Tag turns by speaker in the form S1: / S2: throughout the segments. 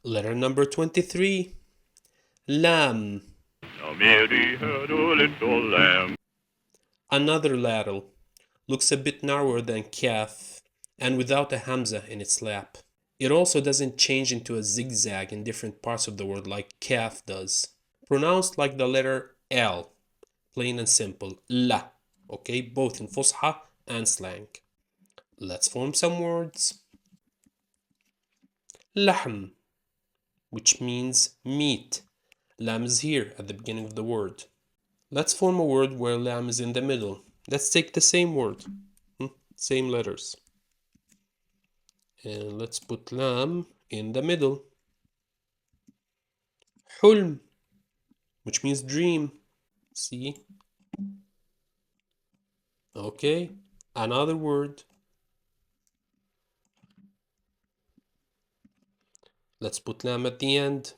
S1: Letter number 23. Lam.
S2: Now Mary had a little lamb.
S1: Another lateral. Looks a bit narrower than kaf and without a hamza in its lap. It also doesn't change into a zigzag in different parts of the word like kaf does. Pronounced like the letter L, plain and simple. La. Okay, both in Fusha and slang. Let's form some words. Lahm, which means meat. Lam is here at the beginning of the word. Let's form a word where lam is in the middle. Let's take the same word, same letters. And let's put lam in the middle. Hulm, which means dream. See? Okay, another word. Let's put lam at the end.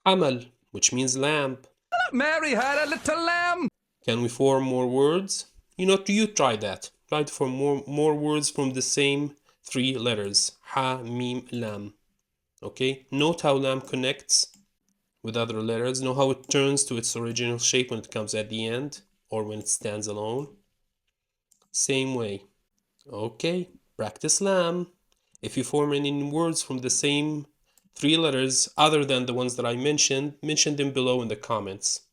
S1: Amal, which means lamp.
S3: Mary had a little lamb.
S1: Can we form more words? You try that. Try to form more words from the same three letters. Ha, mim, lam. Okay, note how lam connects with other letters. Know how it turns to its original shape when it comes at the end or when it stands alone. Same way. Okay, practice lam. If you form any words from the same three letters other than the ones that I mentioned, mention them below in the comments.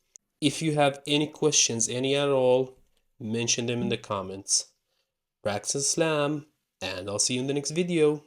S1: If you have any questions, any at all, mention them in the comments. Practice lam, and I'll see you in the next video.